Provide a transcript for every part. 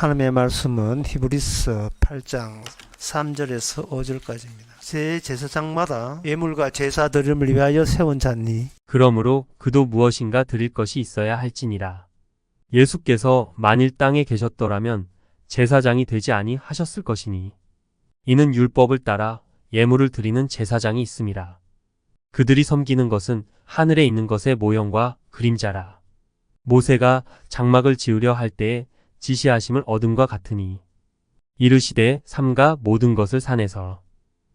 하나님의 말씀은 히브리서 8장 3절에서 5절까지입니다. 제 제사장마다 예물과 제사 드림을 위하여 세운 자니 그러므로 그도 무엇인가 드릴 것이 있어야 할지니라. 예수께서 만일 땅에 계셨더라면 제사장이 되지 아니하셨을 것이니 이는 율법을 따라 예물을 드리는 제사장이 있음이라. 그들이 섬기는 것은 하늘에 있는 것의 모형과 그림자라. 모세가 장막을 지으려 할 때에 지시하심을 얻음과 같으니 이르시되 삼가 모든 것을 산에서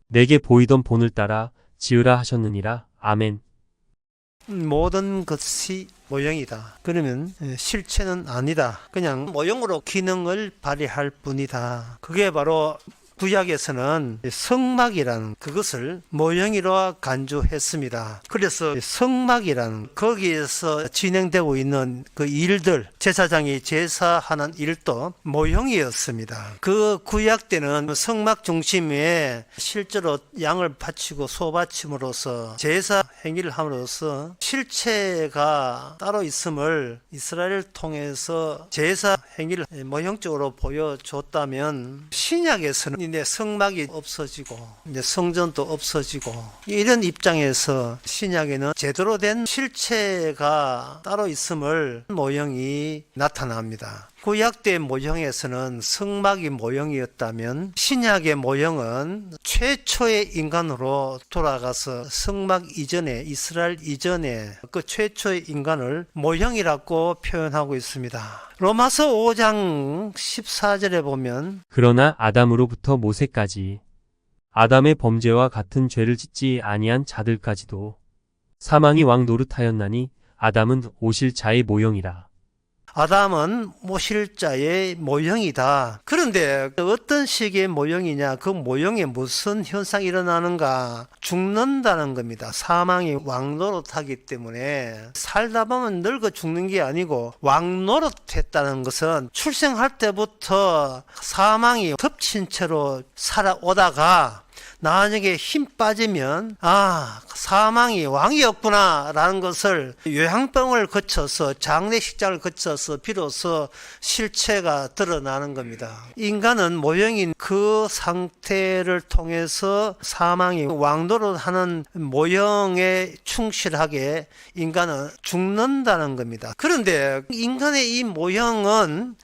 내게 보이던 본을 따라 지으라 하셨느니라. 아멘. 모든 것이 모형이다. 그러면 실체는 아니다. 그냥 모형으로 기능을 발휘할 뿐이다. 그게 바로 구약에서는 성막이라는 그것을 모형으로 간주했습니다. 그래서 성막이라는 거기에서 진행되고 있는 그 일들, 제사장이 제사하는 일도 모형이었습니다. 그 구약 때는 성막 중심에 실제로 양을 바치고 소 바침으로써 제사 행위를 함으로써 실체가 따로 있음을 이스라엘을 통해서 제사 행위를 모형적으로 보여줬다면 신약에서는 이제 성막이 없어지고 이제 성전도 없어지고 이런 입장에서 신약에는 제대로 된 실체가 따로 있음을 모형이 나타납니다. 구약 때 모형에서는 성막이 모형이었다면 신약의 모형은 최초의 인간으로 돌아가서 성막 이전에 이스라엘 이전에 그 최초의 인간을 모형이라고 표현하고 있습니다. 로마서 5장 14절에 보면 그러나 아담으로부터 모세까지 아담의 범죄와 같은 죄를 짓지 아니한 자들까지도 사망이 왕 노릇하였나니 아담은 오실 자의 모형이라. 아담은 모실 자의 모형이다. 그런데 어떤 식의 모형이냐? 그 모형에 무슨 현상이 일어나는가? 죽는다는 겁니다. 사망이 왕노릇하기 때문에 살다 보면 늙어 죽는 게 아니고 왕노릇했다는 것은 출생할 때부터 사망이 덮친 채로 살아오다가 나중에 힘 빠지면 사망이 왕이었구나 라는 것을 요양병을 거쳐서 장례식장을 거쳐서 비로소 실체가 드러나는 겁니다. 인간은 모형인 그 상태를 통해서 사망이 왕노릇하는 모형에 충실하게 인간은 죽는다는 겁니다. 그런데 인간의 이 모형은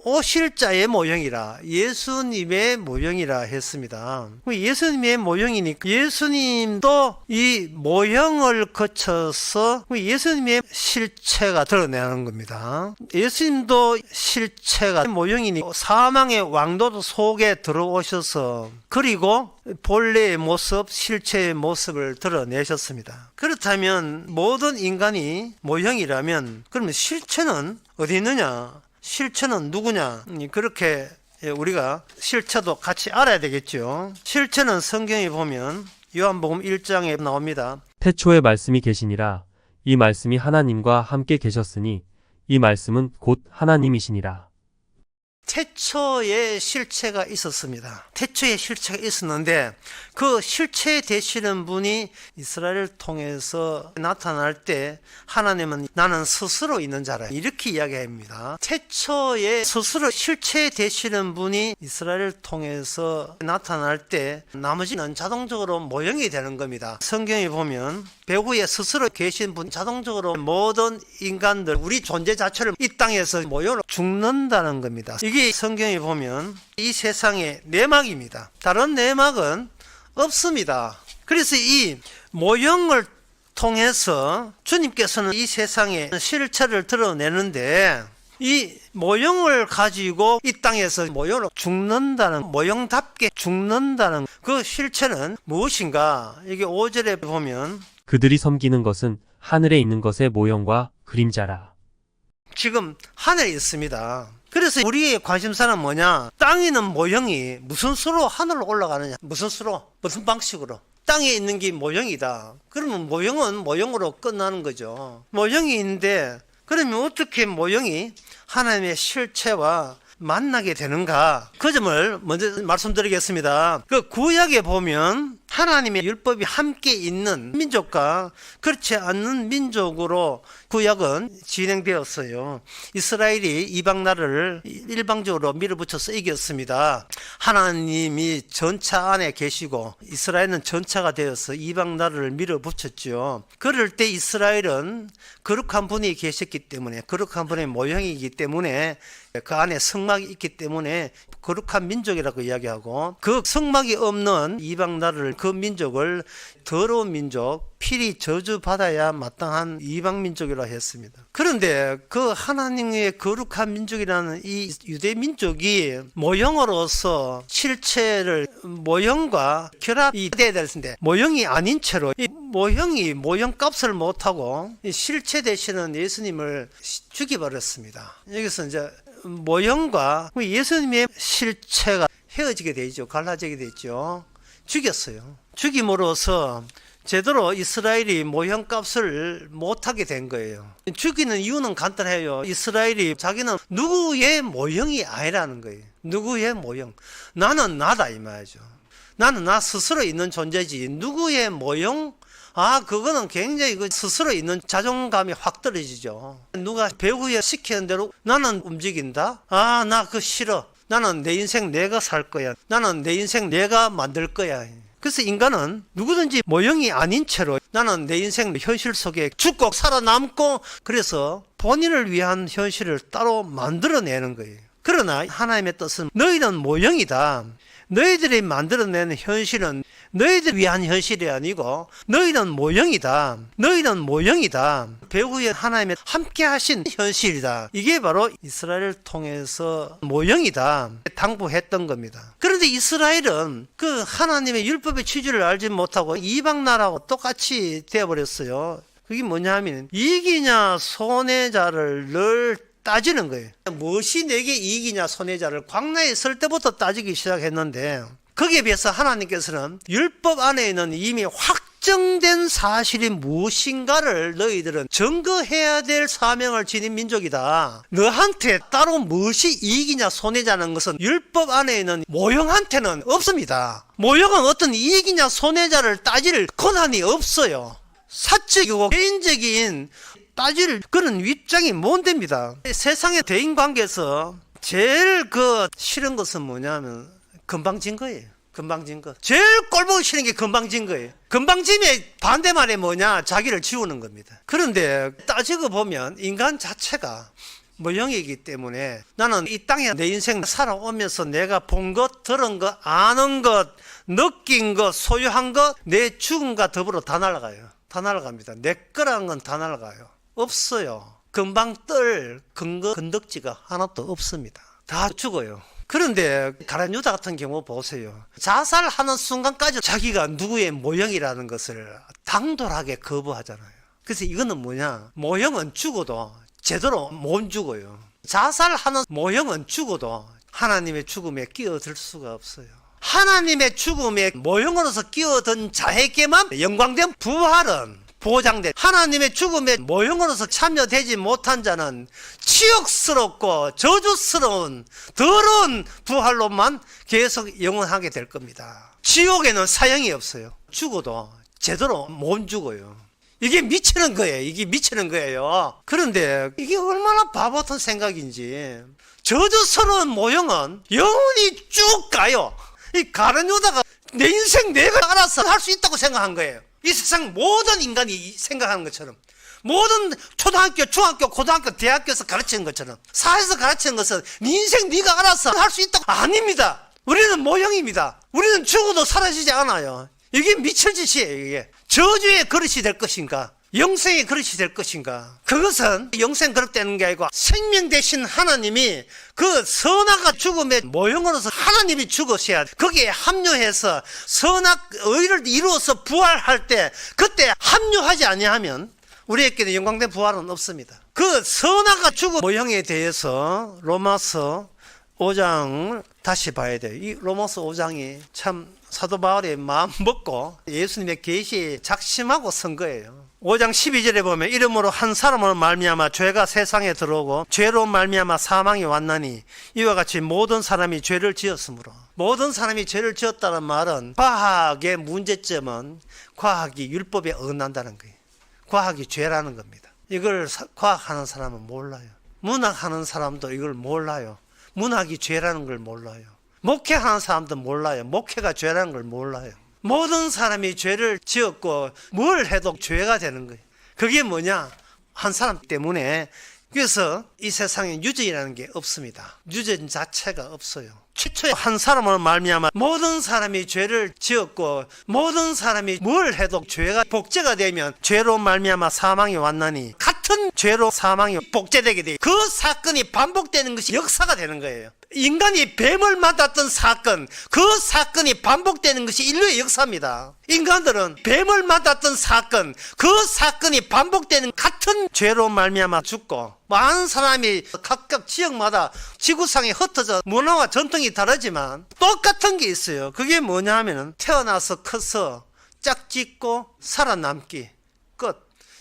오실 자의 모형이라 예수님의 모형이라 했습니다. 예수님의 모형이니까 예수님도 이 모형을 거쳐서 예수님의 실체가 드러나는 겁니다. 예수님도 실체가 모형이니 사망의 왕도 속에 들어오셔서 그리고 본래의 모습, 실체의 모습을 드러내셨습니다. 그렇다면 모든 인간이 모형이라면 그러면 실체는 어디 있느냐? 실체는 누구냐? 그렇게 우리가 실체도 같이 알아야 되겠죠. 실체는 성경에 보면 요한복음 1장에 나옵니다. 태초에 말씀이 계시니라. 이 말씀이 하나님과 함께 계셨으니 이 말씀은 곧 하나님이시니라. 태초에 실체가 있었습니다. 태초에 실체가 있었는데 그 실체 되시는 분이 이스라엘을 통해서 나타날 때 하나님은 나는 스스로 있는 자라 이렇게 이야기합니다. 태초에 스스로 실체 되시는 분이 이스라엘을 통해서 나타날 때 나머지는 자동적으로 모형이 되는 겁니다. 성경에 보면 배후에 스스로 계신 분 자동적으로 모든 인간들 우리 존재 자체를 이 땅에서 모형으로 죽는다는 겁니다. 이게 성경에 보면 이 세상의 내막입니다. 다른 내막은 없습니다. 그래서 이 모형을 통해서 주님께서는 이 세상의 실체를 드러내는데 이 모형을 가지고 이 땅에서 모형으로 죽는다는 모형답게 죽는다는 그 실체는 무엇인가? 이게 5절에 보면 그들이 섬기는 것은 하늘에 있는 것의 모형과 그림자라. 지금 하늘에 있습니다. 그래서 우리의 관심사는 뭐냐? 땅에 있는 모형이 무슨 수로 하늘로 올라가느냐? 무슨 수로? 무슨 방식으로? 땅에 있는 게 모형이다. 그러면 모형은 모형으로 끝나는 거죠. 모형이 있는데 그러면 어떻게 모형이 하나님의 실체와 만나게 되는가? 그 점을 먼저 말씀드리겠습니다. 그 구약에 보면 하나님의 율법이 함께 있는 민족과 그렇지 않는 민족으로 구약은 진행되었어요. 이스라엘이 이방 나라를 일방적으로 밀어붙여서 이겼습니다. 하나님이 전차 안에 계시고 이스라엘은 전차가 되어서 이방 나라를 밀어붙였죠. 그럴 때 이스라엘은 거룩한 분이 계셨기 때문에, 거룩한 분의 모형이기 때문에, 그 안에 성막이 있기 때문에 거룩한 민족이라고 이야기하고, 그 성막이 없는 이방 나라를, 그 민족을 더러운 민족, 필히 저주받아야 마땅한 이방 민족이라고 했습니다. 그런데 그 하나님의 거룩한 민족이라는 이 유대 민족이 모형으로서 실체를 모형과 결합이 돼야 될 텐데, 모형이 아닌 채로 이 모형이 모형값을 못하고 실체 되시는 예수님을 죽여버렸습니다. 여기서 이제 모형과 예수님의 실체가 헤어지게 되죠. 갈라지게 되죠. 죽였어요. 죽임으로써 제대로 이스라엘이 모형값을 못하게 된 거예요. 죽이는 이유는 간단해요. 이스라엘이 자기는 누구의 모형이 아니라는 거예요. 누구의 모형. 나는 나다 이 말이죠. 나는 나 스스로 있는 존재지. 누구의 모형? 그거는 굉장히 스스로 있는 자존감이 확 떨어지죠. 누가 배우에 시키는 대로 나는 움직인다? 나 그거 싫어. 나는 내 인생 내가 살 거야. 나는 내 인생 내가 만들 거야. 그래서 인간은 누구든지 모형이 아닌 채로 나는 내 인생 현실 속에 죽고 살아남고, 그래서 본인을 위한 현실을 따로 만들어내는 거예요. 그러나 하나님의 뜻은 너희는 모형이다. 너희들이 만들어내는 현실은 너희들 위한 현실이 아니고 너희는 모형이다. 너희는 모형이다. 배후에 하나님의 함께 하신 현실이다. 이게 바로 이스라엘을 통해서 모형이다 당부했던 겁니다. 그런데 이스라엘은 그 하나님의 율법의 취지를 알지 못하고 이방 나라하고 똑같이 되어버렸어요. 그게 뭐냐 하면 이익이냐 손해자를 늘 따지는 거예요. 무엇이 내게 이익이냐 손해자를 광야에 설 때부터 따지기 시작했는데, 거기에 비해서 하나님께서는 율법 안에는 이미 확정된 사실이 무엇인가를 너희들은 증거해야 될 사명을 지닌 민족이다. 너한테 따로 무엇이 이익이냐 손해자는 것은 율법 안에 있는 모형한테는 없습니다. 모형은 어떤 이익이냐 손해자를 따질 권한이 없어요. 사적이고 개인적인 따질 그런 윗장이 뭔데입니다. 세상의 대인관계에서 제일 싫은 것은 뭐냐면 금방진 거예요. 금방진 거. 제일 꼴보기 싫은 게 금방진 거예요. 금방짐의 반대말이 뭐냐? 자기를 지우는 겁니다. 그런데 따지고 보면 인간 자체가 모형이기 때문에 나는 이 땅에 내 인생 살아오면서 내가 본 것, 들은 것, 아는 것, 느낀 것, 소유한 것, 내 죽음과 더불어 다 날아가요. 다 날아갑니다. 내 거라는 건 다 날아가요. 없어요. 금방 뜰 근거, 건덕지가 하나도 없습니다. 다 죽어요. 그런데 가룟 유다 같은 경우 보세요. 자살하는 순간까지 자기가 누구의 모형이라는 것을 당돌하게 거부하잖아요. 그래서 이거는 뭐냐? 모형은 죽어도 제대로 못 죽어요. 자살하는 모형은 죽어도 하나님의 죽음에 끼어들 수가 없어요. 하나님의 죽음에 모형으로서 끼어든 자에게만 영광된 부활은 보장된, 하나님의 죽음에 모형으로서 참여되지 못한 자는 치욕스럽고 저주스러운 더러운 부활로만 계속 영원하게 될 겁니다. 지옥에는 사형이 없어요. 죽어도 제대로 못 죽어요. 이게 미치는 거예요. 이게 미치는 거예요. 그런데 이게 얼마나 바보 같은 생각인지, 저주스러운 모형은 영원히 쭉 가요. 이 가룟 유다가 내 인생 내가 알아서 할 수 있다고 생각한 거예요. 이 세상 모든 인간이 생각하는 것처럼, 모든 초등학교, 중학교, 고등학교, 대학교에서 가르치는 것처럼, 사회에서 가르치는 것은 네 인생 네가 알아서 할 수 있다고. 아닙니다. 우리는 모형입니다. 우리는 죽어도 사라지지 않아요. 이게 미칠 짓이에요. 이게 저주의 그릇이 될 것인가, 영생의 그릇이 될 것인가. 그것은 영생 그릇 되는 게 아니고 생명 대신 하나님이 그 선악과 죽음의 모형으로서 하나님이 죽으셔야 거기에 합류해서 선악 의를 이루어서 부활할 때, 그때 합류하지 아니하면 우리에게는 영광된 부활은 없습니다. 그 선악과 죽음 모형에 대해서 로마서 5장을 다시 봐야 돼요. 이 로마서 5장이 참 사도 바울이 마음 먹고 예수님의 계시에 작심하고 선 거예요. 5장 12절에 보면 이름으로 한 사람으로 말미암아 죄가 세상에 들어오고 죄로 말미암아 사망이 왔나니 이와 같이 모든 사람이 죄를 지었으므로. 모든 사람이 죄를 지었다는 말은 과학의 문제점은 과학이 율법에 어긋난다는 거예요. 과학이 죄라는 겁니다. 이걸 과학하는 사람은 몰라요. 문학하는 사람도 이걸 몰라요. 문학이 죄라는 걸 몰라요. 목회하는 사람도 몰라요. 목회가 죄라는 걸 몰라요. 모든 사람이 죄를 지었고 뭘 해도 죄가 되는 거예요. 그게 뭐냐? 한 사람 때문에. 그래서 이 세상에 유죄라는 게 없습니다. 유죄 자체가 없어요. 최초에 한 사람으로 말미암아 모든 사람이 죄를 지었고 모든 사람이 뭘 해도 죄가 복제가 되면 죄로 말미암아 사망이 왔나니 같은 죄로 사망이 복제되게 돼요. 그 사건이 반복되는 것이 역사가 되는 거예요. 인간이 뱀을 맞았던 사건, 그 사건이 반복되는 것이 인류의 역사입니다. 인간들은 뱀을 맞았던 사건, 그 사건이 반복되는 같은 죄로 말미암아 죽고 많은 사람이 각각 지역마다 지구상에 흩어져 문화와 전통이 다르지만 똑같은 게 있어요. 그게 뭐냐 하면은 태어나서 커서 짝짓고 살아남기 끝.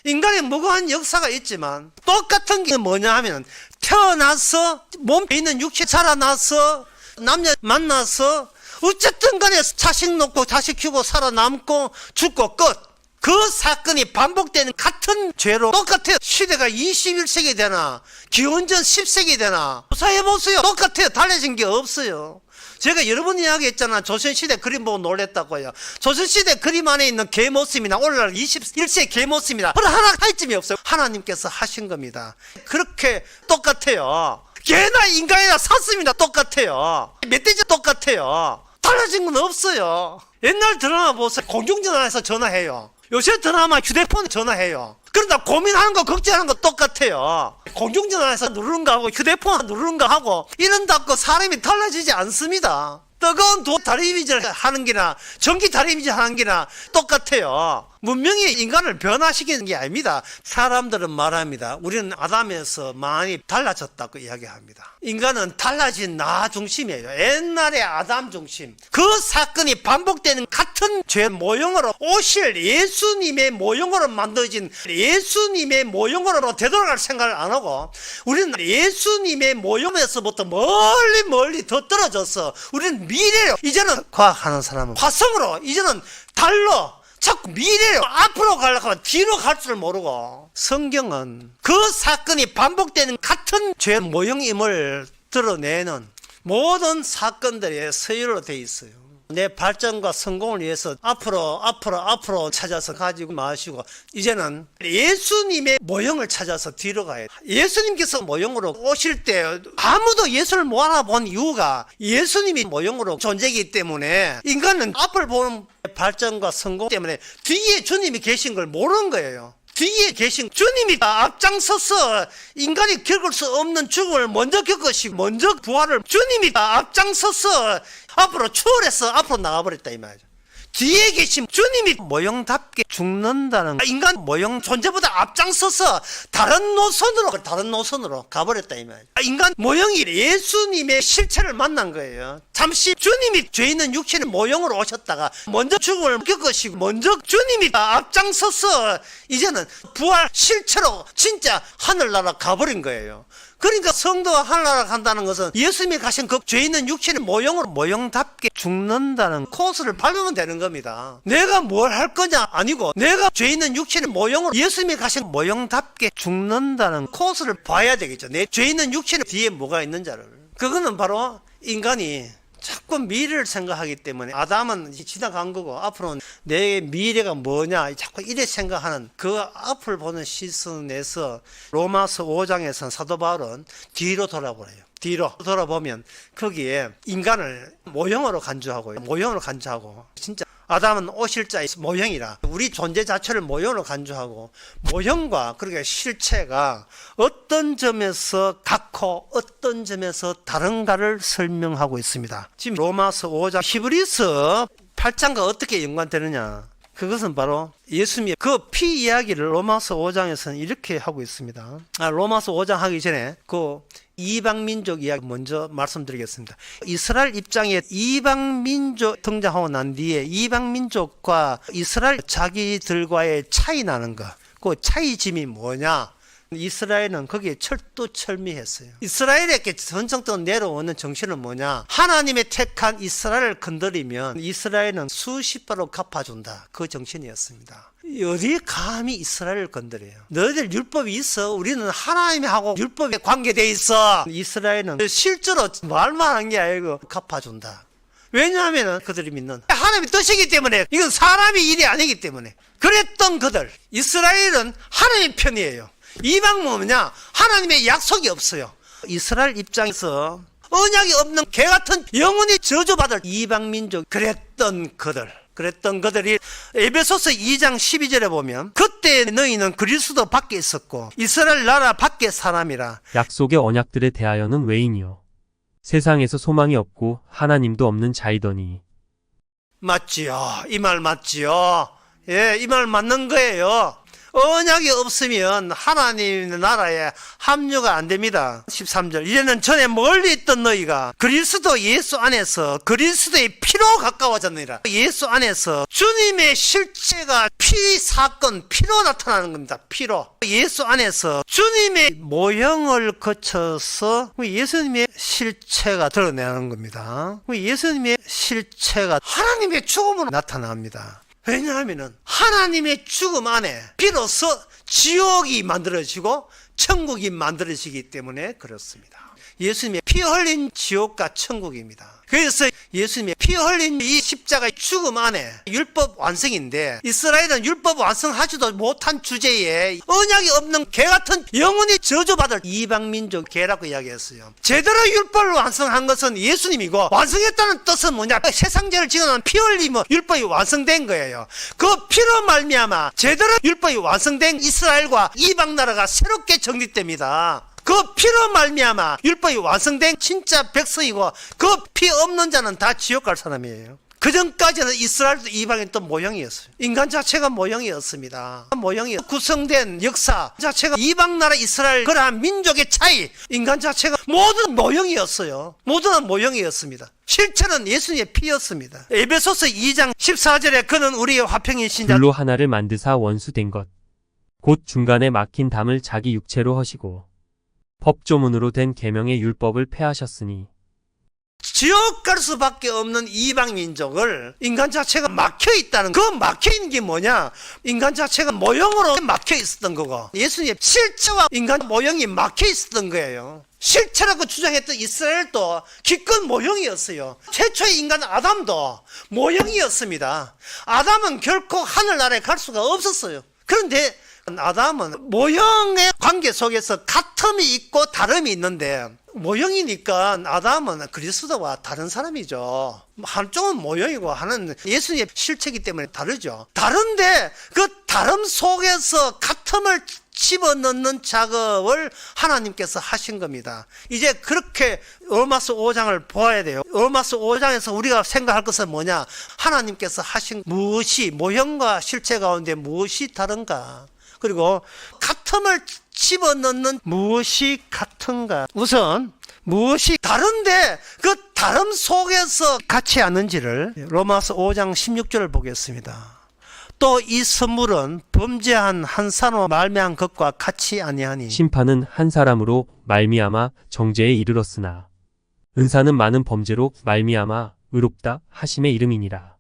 인간의 무고한 역사가 있지만 똑같은 게 뭐냐 하면 태어나서 몸에 있는 육체 살아나서 남녀 만나서 어쨌든 간에 자식 놓고 자식 키우고 살아남고 죽고 끝. 그 사건이 반복되는 같은 죄로 똑같아요. 시대가 21세기 되나 기원전 10세기 되나 조사해보세요. 똑같아요. 달라진 게 없어요. 제가 여러 번 이야기했잖아. 조선시대 그림 보고 놀랬다고요. 조선시대 그림 안에 있는 개 모습이나 오늘날 21세기 개 모습이나 하나 차이점이 없어요. 하나님께서 하신 겁니다. 그렇게 똑같아요. 개나 인간이나 사슴이나 똑같아요. 멧돼지 똑같아요. 달라진 건 없어요. 옛날 드라마 보세요. 공중전화해서 전화해요. 요새 드라마 휴대폰 전화해요. 그러다 고민하는 거 걱정하는 거 똑같아요. 공중전화해서 누르는 거 하고 휴대폰 누르는 거 하고 이런다고 사람이 달라지지 않습니다. 뜨거운 도 다리미질 하는 게나 전기 다리미질 하는 게나 똑같아요. 문명이 인간을 변화시키는 게 아닙니다. 사람들은 말합니다. 우리는 아담에서 많이 달라졌다고 이야기합니다. 인간은 달라진 나 중심이에요. 옛날에 아담 중심. 그 사건이 반복되는 같은 죄 모형으로 오실 예수님의 모형으로 만들어진 예수님의 모형으로 되돌아갈 생각을 안 하고 우리는 예수님의 모형에서부터 멀리 더 떨어져서 우리는 미래로 이제는 과학하는 사람은 화성으로 이제는 달로 자꾸 미래로 앞으로 가려고 하면 뒤로 갈 줄 모르고 성경은 그 사건이 반복되는 같은 죄 모형임을 드러내는 모든 사건들이 서열로 되어 있어요. 내 발전과 성공을 위해서 앞으로 찾아서 가지고 마시고 이제는 예수님의 모형을 찾아서 뒤로 가야 돼. 예수님께서 모형으로 오실 때 아무도 예수를 못 알아본 이유가 예수님이 모형으로 존재이기 때문에 인간은 앞을 보는 발전과 성공 때문에 뒤에 주님이 계신 걸 모르는 거예요. 뒤에 계신 주님이 앞장서서 인간이 겪을 수 없는 죽음을 먼저 겪으시고 먼저 부활을 주님이 앞장서서 앞으로 추월해서 앞으로 나가버렸다 이 말이죠. 뒤에 계신 주님이 모형답게 죽는다는 인간 모형 존재보다 앞장서서 다른 노선으로 가버렸다 이 말이죠. 인간 모형이 예수님의 실체를 만난 거예요. 잠시 주님이 죄 있는 육신의 모형으로 오셨다가 먼저 죽음을 겪으시고 먼저 주님이 앞장서서 이제는 부활 실체로 진짜 하늘나라 가버린 거예요. 그러니까 성도가 하늘나라 간다는 것은 예수님이 가신 그 죄 있는 육신의 모형으로 모형답게 죽는다는 코스를 밟으면 되는 겁니다. 내가 뭘 할 거냐 아니고 내가 죄 있는 육신의 모형으로 예수님이 가신 모형답게 죽는다는 코스를 봐야 되겠죠. 내 죄 있는 육신의 뒤에 뭐가 있는지를. 그거는 바로 인간이 자꾸 미래를 생각하기 때문에 아담은 지나간 거고 앞으로는 내 미래가 뭐냐 자꾸 이래 생각하는 그 앞을 보는 시선에서 로마서 5장에서는 사도 바울은 뒤로 돌아보래요. 뒤로 돌아보면 거기에 인간을 모형으로 간주하고 진짜 아담은 오실 자의 모형이라 우리 존재 자체를 모형으로 간주하고 모형과 그러니까 실체가 어떤 점에서 같고 어떤 점에서 다른가를 설명하고 있습니다. 지금 로마서 5장 히브리서 8장과 어떻게 연관되느냐. 그것은 바로 예수님의 그 피 이야기를 로마서 5장에서는 이렇게 하고 있습니다. 로마서 5장 하기 전에 그 이방민족 이야기 먼저 말씀드리겠습니다. 이스라엘 입장에 이방민족 등장하고 난 뒤에 이방민족과 이스라엘 자기들과의 차이 나는 것, 그 차이점이 뭐냐? 이스라엘은 거기에 철두철미했어요. 이스라엘에게 전성적으로 내려오는 정신은 뭐냐? 하나님의 택한 이스라엘을 건드리면 이스라엘은 수십 배로 갚아준다. 그 정신이었습니다. 어디 감히 이스라엘을 건드려요? 너희들 율법이 있어. 우리는 하나님하고 율법에 관계돼 있어. 이스라엘은 실제로 말만 한 게 아니고 갚아준다. 왜냐하면 그들이 믿는 하나님의 뜻이기 때문에, 이건 사람의 일이 아니기 때문에. 그랬던 그들, 이스라엘은 하나님의 편이에요. 이방은 뭐냐? 하나님의 약속이 없어요. 이스라엘 입장에서 언약이 없는 개같은 영원히 저주받을 이방민족, 그랬던 그들이 에베소서 2장 12절에 보면 그때 너희는 그리스도 밖에 있었고 이스라엘 나라 밖의 사람이라. 약속의 언약들에 대하여는 외인이요 세상에서 소망이 없고 하나님도 없는 자이더니. 맞지요. 이 말 맞지요. 예, 이 말 맞는 거예요. 언약이 없으면 하나님의 나라에 합류가 안 됩니다. 13절. 이제는 전에 멀리 있던 너희가 그리스도 예수 안에서 그리스도의 피로 가까워졌느니라. 예수 안에서 주님의 실체가 피로 나타나는 겁니다. 피로. 예수 안에서 주님의 모형을 거쳐서 예수님의 실체가 드러나는 겁니다. 예수님의 실체가 하나님의 죽음으로 나타납니다. 왜냐하면 하나님의 죽음 안에 비로소 지옥이 만들어지고 천국이 만들어지기 때문에 그렇습니다. 예수님의 피 흘린 지옥과 천국입니다. 그래서 예수님의 피 흘린 이 십자가의 죽음 안에 율법 완성인데, 이스라엘은 율법 완성하지도 못한 주제에 언약이 없는 개같은 영원히 저주받을 이방민족 개라고 이야기했어요. 제대로 율법을 완성한 것은 예수님이고, 완성했다는 뜻은 뭐냐? 세상죄를 지어놓은 피 흘리면 율법이 완성된 거예요. 그 피로 말미암아 제대로 율법이 완성된 이스라엘과 이방 나라가 새롭게 정립됩니다. 그 피로 말미암아 율법이 완성된 진짜 백성이고, 그 피 없는 자는 다 지옥 갈 사람이에요. 그 전까지는 이스라엘도 이방인 또 모형이었어요. 인간 자체가 모형이었습니다. 모형이 구성된 역사 자체가 이방 나라 이스라엘, 그러한 민족의 차이, 인간 자체가 모든 모형이었어요. 모두는 모형이었습니다. 실체는 예수님의 피였습니다. 에베소서 2장 14절에 그는 우리의 화평인 신자, 둘로 하나를 만드사 원수된 것 곧 중간에 막힌 담을 자기 육체로 허시고 법조문으로 된 계명의 율법을 폐하셨으니. 지옥 갈 수밖에 없는 이방 민족을 인간 자체가 막혀 있다는, 그 막혀 있는 게 뭐냐? 인간 자체가 모형으로 막혀 있었던 거고, 예수님의 실체와 인간 모형이 막혀 있었던 거예요. 실체라고 주장했던 이스라엘도 기껏 모형이었어요. 최초의 인간 아담도 모형이었습니다. 아담은 결코 하늘나라에 갈 수가 없었어요. 그런데 아담은 모형의 관계 속에서 같음이 있고 다름이 있는데, 모형이니까 아담은 그리스도와 다른 사람이죠. 한쪽은 모형이고 하나는 예수님의 실체이기 때문에 다르죠. 다른데 그 다름 속에서 같음을 집어넣는 작업을 하나님께서 하신 겁니다. 이제 그렇게 로마서 5장을 보아야 돼요. 로마서 5장에서 우리가 생각할 것은 뭐냐? 하나님께서 하신 무엇이, 모형과 실체 가운데 무엇이 다른가? 그리고 같음을 집어넣는 무엇이 같은가? 우선 무엇이 다른데 그 다름 속에서 같이 않는지를 로마서 5장 16절을 보겠습니다. 또 이 선물은 범죄한 한 사람으로 말미암은 것과 같이 아니하니 심판은 한 사람으로 말미암아 정죄에 이르렀으나 은사는 많은 범죄로 말미암아 의롭다 하심의 이름이니라.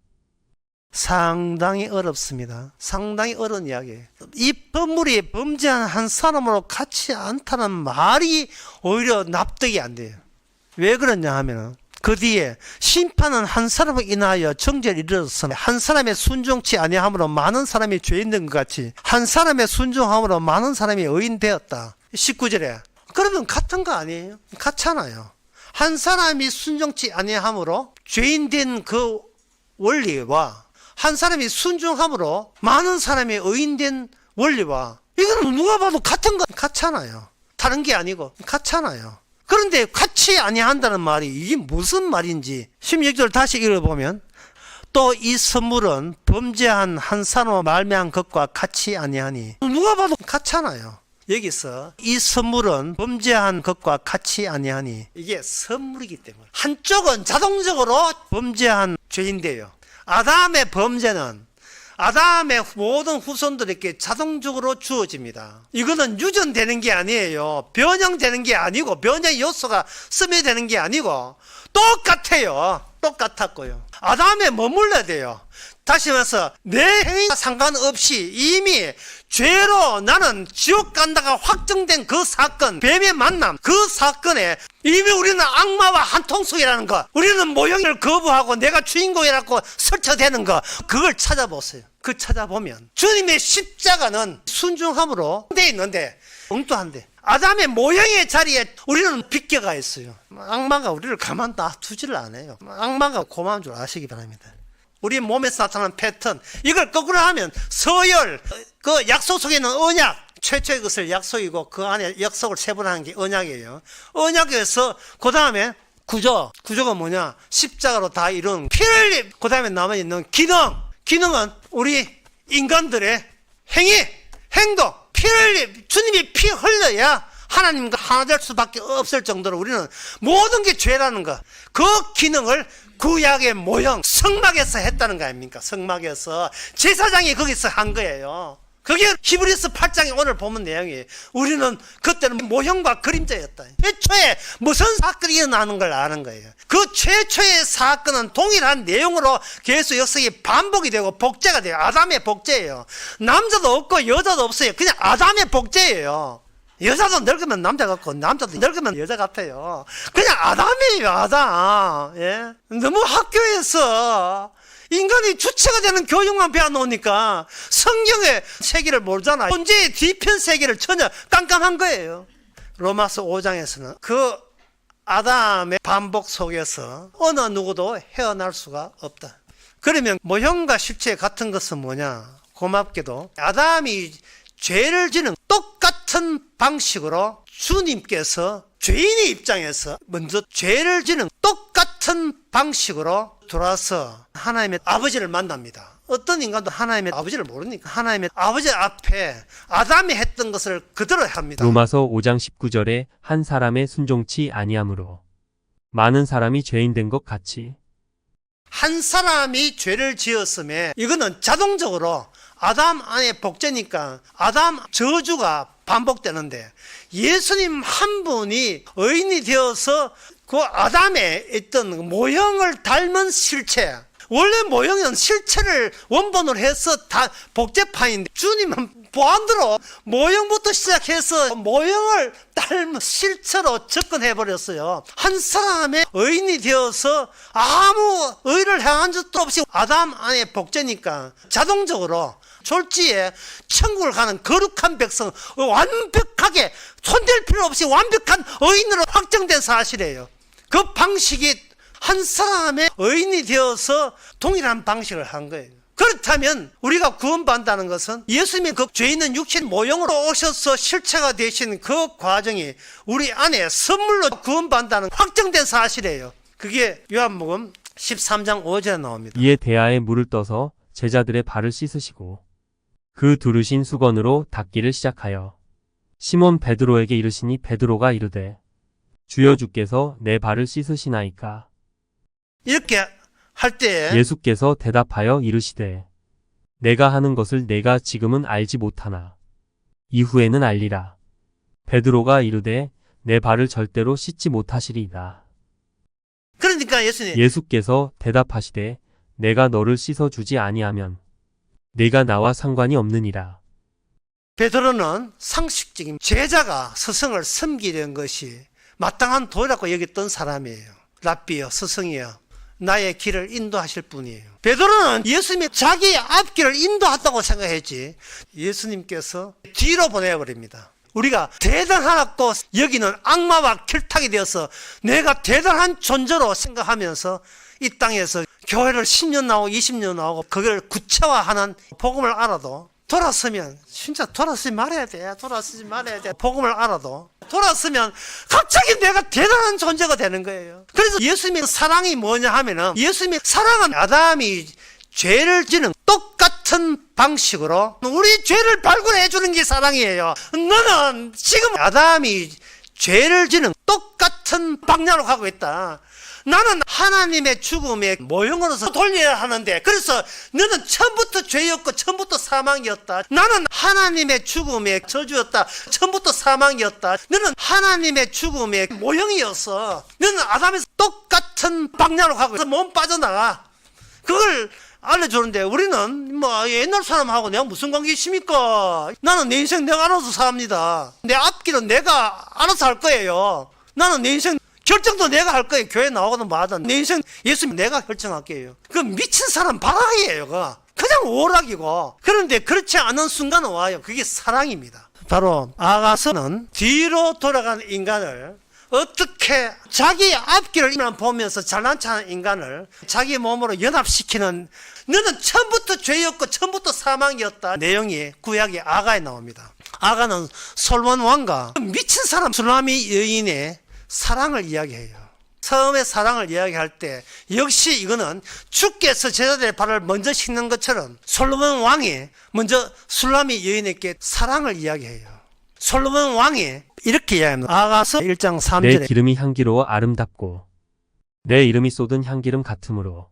상당히 어렵습니다. 상당히 어려운 이야기예요. 이 법물이 범죄한 한 사람으로 같지 않다는 말이 오히려 납득이 안 돼요. 왜 그러냐 하면 그 뒤에 심판은 한 사람을 인하여 정죄를 이르렀으나 한 사람의 순종치 아니함으로 많은 사람이 죄인 된 것 같이 한 사람의 순종함으로 많은 사람이 의인 되었다. 19절에. 그러면 같은 거 아니에요? 같잖아요. 한 사람이 순종치 아니함으로 죄인 된 그 원리와 한 사람이 순종함으로 많은 사람이 의인된 원리와, 이거는 누가 봐도 같은 거 같잖아요. 다른 게 아니고 같잖아요. 그런데 같이 아니한다는 말이 이게 무슨 말인지 16절 다시 읽어보면, 또 이 선물은 범죄한 한 사람으로 말미암은 것과 같이 아니하니. 누가 봐도 같잖아요. 여기서 이 선물은 범죄한 것과 같이 아니하니, 이게 선물이기 때문에 한쪽은 자동적으로 범죄한 죄인데요, 아담의 범죄는 아담의 모든 후손들에게 자동적으로 주어집니다. 이거는 유전되는 게 아니에요. 변형되는 게 아니고, 변형 요소가 스며되는 게 아니고, 똑같아요. 똑같았고요. 아담에 머물러야 돼요. 다시 말해서 내 행위와 상관없이 이미 죄로 나는 지옥 간다가 확정된 그 사건, 뱀의 만남, 그 사건에 이미 우리는 악마와 한통속이라는 거, 우리는 모형을 거부하고 내가 주인공이라고 설쳐대는 거, 그걸 찾아보세요. 그 찾아보면 주님의 십자가는 순종함으로 돼 있는데 엉뚱한데, 아담의 모형의 자리에 우리는 비껴가 있어요. 악마가 우리를 가만 놔두지를 않아요. 악마가 고마운 줄 아시기 바랍니다. 우리 몸에서 나타나는 패턴, 이걸 거꾸로 하면 서열, 그 약속 속에 있는 언약, 최초의 것을 약속이고 그 안에 약속을 세분하는 게 언약이에요. 언약에서 그 다음에 구조가 뭐냐? 십자가로 다 이룬 피를 흘림, 그 다음에 남아있는 기능은 우리 인간들의 행위, 행동, 피를 흘림, 주님이 피 흘려야 하나님과 하나 될 수밖에 없을 정도로 우리는 모든 게 죄라는 거, 그 기능을 구약의 모형 성막에서 했다는 거 아닙니까? 성막에서 제사장이 거기서 한 거예요. 그게 히브리서 8장에 오늘 보면 내용이에요. 우리는 그때는 모형과 그림자였다. 최초에 무슨 사건이 일어나는 걸 아는 거예요. 그 최초의 사건은 동일한 내용으로 계속 역사가 반복이 되고 복제가 돼요. 아담의 복제예요. 남자도 없고 여자도 없어요. 그냥 아담의 복제예요. 여자도 늙으면 남자 같고 남자도 늙으면 여자 같아요. 그냥 아담이에요, 아담. 예? 너무 학교에서 인간이 주체가 되는 교육만 배워놓으니까 성경의 세계를 모르잖아. 존재의 뒤편 세계를 전혀 깜깜한 거예요. 로마서 5장에서는 그 아담의 반복 속에서 어느 누구도 헤어날 수가 없다. 그러면 모형과 실체 같은 것은 뭐냐? 고맙게도 아담이 죄를 지는 똑같은 방식으로 주님께서 죄인의 입장에서 먼저 죄를 지는 똑같은 방식으로 돌아서 하나님의 아버지를 만납니다. 어떤 인간도 하나님의 아버지를 모르니까 하나님의 아버지 앞에 아담이 했던 것을 그대로 합니다. 로마서 5장 19절에 한 사람의 순종치 아니함으로 많은 사람이 죄인 된 것 같이. 한 사람이 죄를 지었음에 이거는 자동적으로 아담 안에 복제니까 아담 저주가 반복되는데, 예수님 한 분이 의인이 되어서 그 아담에 있던 모형을 닮은 실체, 원래 모형은 실체를 원본으로 해서 다 복제판인데 주님은 보안대로 모형부터 시작해서 모형을 닮은 실체로 접근해버렸어요. 한 사람의 의인이 되어서 아무 의를 행한 적도 없이 아담 안에 복제니까 자동적으로 졸지에 천국을 가는 거룩한 백성, 완벽하게 손댈 필요 없이 완벽한 의인으로 확정된 사실이에요. 그 방식이 한 사람의 의인이 되어서 동일한 방식을 한 거예요. 그렇다면 우리가 구원받는다는 것은 예수님이 그 죄 있는 육신 모형으로 오셔서 실체가 되신 그 과정이 우리 안에 선물로 구원받는다는 확정된 사실이에요. 그게 요한복음 13장 5절에 나옵니다. 이에 대야에 물을 떠서 제자들의 발을 씻으시고 그 두르신 수건으로 닦기를 시작하여 시몬 베드로에게 이르시니 베드로가 이르되 주여 주께서 내 발을 씻으시나이까. 이렇게 할 때 예수께서 대답하여 이르시되 내가 하는 것을 내가 지금은 알지 못하나 이후에는 알리라. 베드로가 이르되 내 발을 절대로 씻지 못하시리이다. 그러니까 예수께서 대답하시되 내가 너를 씻어주지 아니하면 네가 나와 상관이 없느니라. 베드로는 상식적인 제자가 스승을 섬기는 것이 마땅한 도리라고 여겼던 사람이에요. 랍비여, 스승이여, 나의 길을 인도하실 분이에요. 베드로는 예수님이 자기의 앞길을 인도한다고 생각했지, 예수님께서 뒤로 보내버립니다. 우리가 대단하다고 여기는 악마와 결탁이 되어서 내가 대단한 존재로 생각하면서 이 땅에서 교회를 10년 나오고 20년 나오고 그걸 구체화하는 복음을 알아도 돌아서면, 진짜 돌아서지 말아야 돼. 돌아서지 말아야 돼. 복음을 알아도 돌아서면 갑자기 내가 대단한 존재가 되는 거예요. 그래서 예수님의 사랑이 뭐냐 하면은, 예수님의 사랑은 아담이 죄를 지는 똑같은 방식으로 우리 죄를 발굴해 주는 게 사랑이에요. 너는 지금 아담이 죄를 지는 똑같은 방향으로 가고 있다. 나는 하나님의 죽음의 모형으로서 돌려야 하는데, 그래서 너는 처음부터 죄였고 처음부터 사망이었다. 나는 하나님의 죽음의 저주였다. 처음부터 사망이었다. 너는 하나님의 죽음의 모형이었어. 너는 아담에서 똑같은 방향으로 가고 있어. 몸 빠져나가. 그걸 알려주는데, 우리는 뭐 옛날 사람하고 내가 무슨 관계 있습니까? 나는 내 인생 내가 알아서 삽니다. 내 앞길은 내가 알아서 할 거예요. 나는 내 인생 결정도 내가 할 거예요. 교회 나오거든 뭐하든 내 인생 예수님 내가 결정할게요. 그 미친 사람 바락이에요. 그냥 오락이고. 그런데 그렇지 않은 순간은 와요. 그게 사랑입니다. 바로 아가서는 뒤로 돌아간 인간을 어떻게 자기 앞길을 보면서 잘난 척하는 인간을 자기 몸으로 연합시키는, 너는 처음부터 죄였고 처음부터 사망이었다 내용이 구약의 아가에 나옵니다. 아가는 솔몬 왕과 미친 사람 술라미 여인의 사랑을 이야기해요. 처음에 사랑을 이야기할 때 역시 이거는 주께서 제자들의 발을 먼저 씻는 것처럼 솔로몬 왕이 먼저 술라미 여인에게 사랑을 이야기해요. 솔로몬 왕이 이렇게 이야기합니다. 아가서 1장 3절에 내 기름이 향기로워 아름답고 내 이름이 쏟은 향기름 같으므로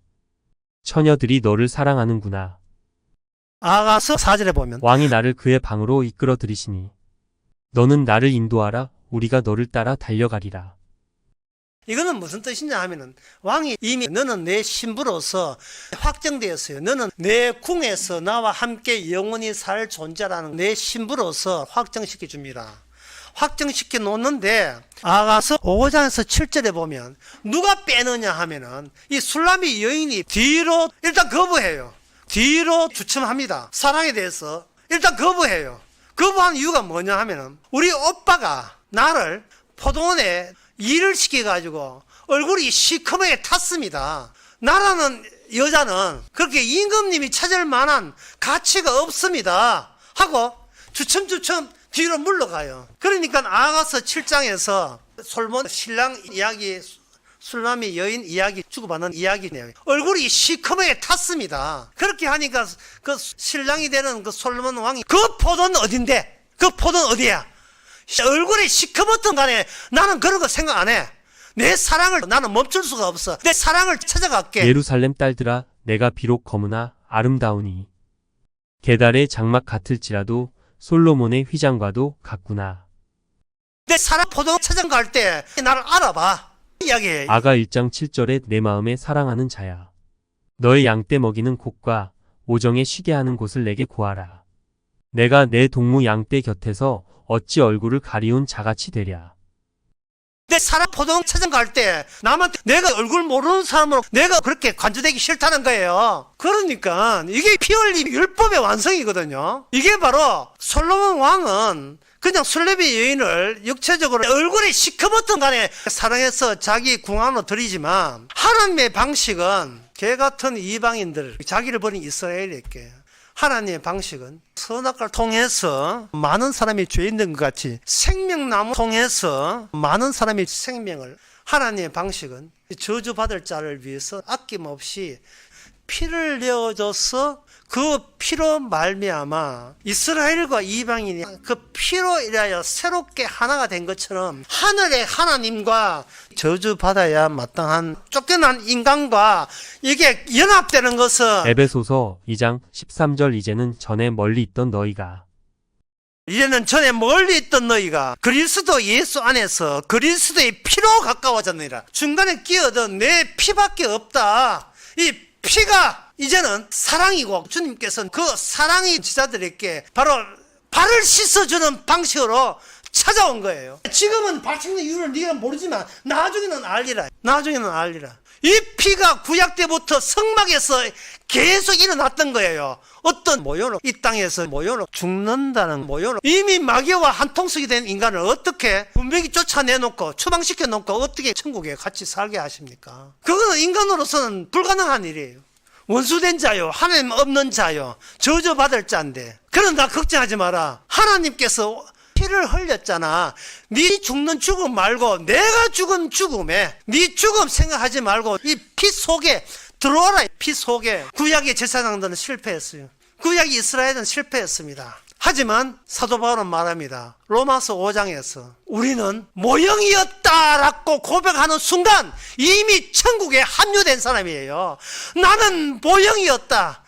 처녀들이 너를 사랑하는구나. 아가서 4절에 보면 왕이 나를 그의 방으로 이끌어 들이시니 너는 나를 인도하라. 우리가 너를 따라 달려가리라. 이거는 무슨 뜻이냐 하면은 왕이 이미 너는 내 신부로서 확정되었어요. 너는 내 궁에서 나와 함께 영원히 살 존재라는 내 신부로서 확정시켜 줍니다. 확정시켜 놓는데 아가서 5장에서 7절에 보면 누가 빼느냐 하면은 이 술라미 여인이 뒤로 일단 거부해요. 뒤로 주춤합니다. 사랑에 대해서 일단 거부해요. 거부한 이유가 뭐냐 하면은 우리 오빠가 나를 포도원에 일을 시켜가지고 얼굴이 시커멓게 탔습니다. 나라는 여자는 그렇게 임금님이 찾을 만한 가치가 없습니다 하고 주춤주춤 뒤로 물러가요. 그러니까 아가서 7장에서 솔몬 신랑 이야기, 술라미 여인 이야기 주고받는 이야기네요. 얼굴이 시커멓게 탔습니다. 그렇게 하니까 그 신랑이 되는 그 솔몬 왕이 그 포도는 어딘데? 그 포도는 어디야? 얼굴이 시커멓든 간에 나는 그런 거 생각 안 해. 내 사랑을 나는 멈출 수가 없어. 내 사랑을 찾아갈게. 예루살렘 딸들아, 내가 비록 검으나 아름다우니 게달의 장막 같을지라도 솔로몬의 휘장과도 같구나. 내 사랑 포도 찾아갈 때 나를 알아봐. 이야기해. 아가 1장 7절에 내 마음에 사랑하는 자야. 너의 양떼 먹이는 곳과 오정에 쉬게 하는 곳을 내게 구하라. 내가 내 동무 양떼 곁에서 어찌 얼굴을 가리운 자같이 되랴. 내 사랑 포도 찾아갈 때 남한테 내가 얼굴 모르는 사람으로 내가 그렇게 관조되기 싫다는 거예요. 그러니까 이게 피 흘림 율법의 완성이거든요. 이게 바로 솔로몬 왕은 그냥 술레비 여인을 육체적으로 얼굴이 시커멓던 간에 사랑해서 자기 궁 안으로 들이지만 하나님의 방식은 개 같은 이방인들, 자기를 버린 이스라엘에게 하나님의 방식은 선악과를 통해서 많은 사람이 죄 있는 것 같이 생명나무 통해서 많은 사람이 생명을, 하나님의 방식은 저주받을 자를 위해서 아낌없이 피를 내어줘서 그 피로 말미암아 이스라엘과 이방인이 그 피로 인하여 새롭게 하나가 된 것처럼 하늘의 하나님과 저주받아야 마땅한 쫓겨난 인간과 이게 연합되는 것은 에베소서 2장 13절 이제는 전에 멀리 있던 너희가 이제는 전에 멀리 있던 너희가 그리스도 예수 안에서 그리스도의 피로 가까워졌느니라. 중간에 끼어든 내 피밖에 없다. 이 피가 이제는 사랑이고 주님께서는 그 사랑이 지자들에게 바로 발을 씻어주는 방식으로 찾아온 거예요. 지금은 발 씻는 이유를 네가 모르지만 나중에는 알리라. 나중에는 알리라. 이 피가 구약 때부터 성막에서 계속 일어났던 거예요. 어떤 모요로 이 땅에서 모요로 죽는다는 모요로 이미 마귀와 한통속이 된 인간을 어떻게 분명히 쫓아내놓고 추방시켜 놓고 어떻게 천국에 같이 살게 하십니까? 그거는 인간으로서는 불가능한 일이에요. 원수된 자요, 하나님 없는 자요, 저주받을 자인데. 그러나 걱정하지 마라. 하나님께서 피를 흘렸잖아. 네 죽는 죽음 말고 내가 죽은 죽음에 네 죽음 생각하지 말고 이 피 속에 들어오라 피 속에. 구약의 제사장들은 실패했어요. 구약의 이스라엘은 실패했습니다. 하지만 사도 바울은 말합니다. 로마서 5장에서 우리는 모형이었다라고 고백하는 순간 이미 천국에 합류된 사람이에요. 나는 모형이었다.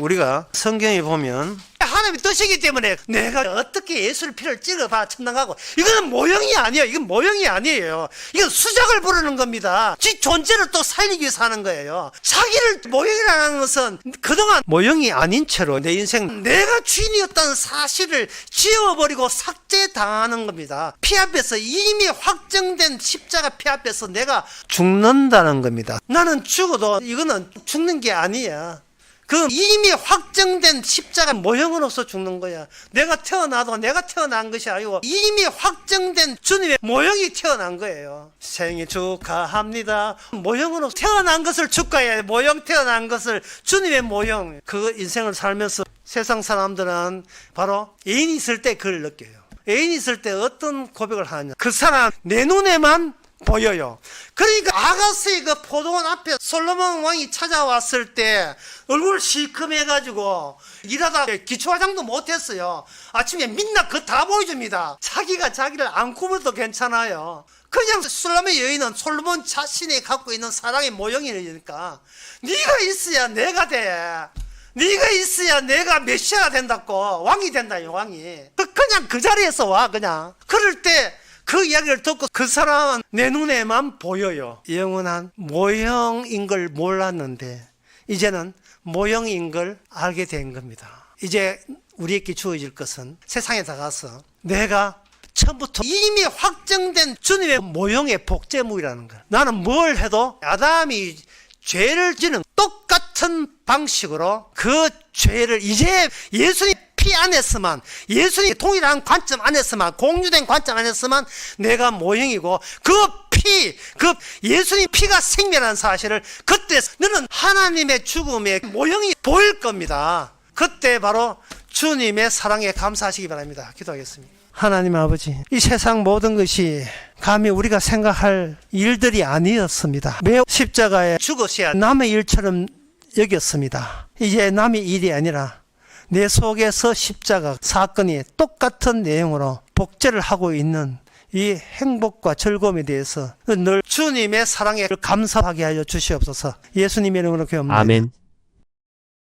우리가 성경에 보면 하나님의 뜻이기 때문에 내가 어떻게 예수의 피를 찍어봐 천당하고, 이거는 모형이 아니에요. 이건 모형이 아니에요. 이건 수작을 부르는 겁니다. 지 존재를 또 살리기 위해서 하는 거예요. 자기를 모형이라는 것은 그동안 모형이 아닌 채로 내 인생 내가 주인이었다는 사실을 지워버리고 삭제당하는 겁니다. 피 앞에서 이미 확정된 십자가 피 앞에서 내가 죽는다는 겁니다. 나는 죽어도 이거는 죽는 게 아니야. 그 이미 확정된 십자가 모형으로서 죽는 거야. 내가 태어나도 내가 태어난 것이 아니고 이미 확정된 주님의 모형이 태어난 거예요. 생일 축하합니다. 모형으로 태어난 것을 축하해. 모형 태어난 것을 주님의 모형. 그 인생을 살면서 세상 사람들은 바로 애인이 있을 때 그걸 느껴요. 애인이 있을 때 어떤 고백을 하냐. 그 사람 내 눈에만 보여요. 그러니까 아가스의 그 포도원 앞에 솔로몬 왕이 찾아왔을 때 얼굴 시커매가지고 일하다 기초화장도 못했어요. 아침에 민낯 그거 다 보여줍니다. 자기가 자기를 안 꾸며도 괜찮아요. 그냥 솔로몬 여인은 솔로몬 자신이 갖고 있는 사랑의 모형이니까 네가 있어야 내가 돼. 네가 있어야 내가 메시아가 된다고. 왕이 된다요. 왕이. 그냥 그 자리에서 와. 그냥 그럴 때 그 이야기를 듣고 그 사람은 내 눈에만 보여요. 영원한 모형인 걸 몰랐는데 이제는 모형인 걸 알게 된 겁니다. 이제 우리에게 주어질 것은 세상에 나가서 내가 처음부터 이미 확정된 주님의 모형의 복제물이라는 거예요. 나는 뭘 해도 아담이 죄를 지는 똑같은 방식으로 그 죄를 이제 예수님 피 안에서만, 예수님이 동일한 관점 안에서만, 공유된 관점 안에서만 내가 모형이고, 그 예수님 피가 생명이라는 사실을 그때 너는 하나님의 죽음의 모형이 보일 겁니다. 그때 바로 주님의 사랑에 감사하시기 바랍니다. 기도하겠습니다. 하나님 아버지, 이 세상 모든 것이 감히 우리가 생각할 일들이 아니었습니다. 매우 십자가에 죽으셔야 남의 일처럼 여겼습니다. 이제 남의 일이 아니라 내 속에서 십자가 사건이 똑같은 내용으로 복제를 하고 있는 이 행복과 즐거움에 대해서 늘 주님의 사랑에 감사하게 하여 주시옵소서. 예수님의 이름으로 기도합니다. 아멘.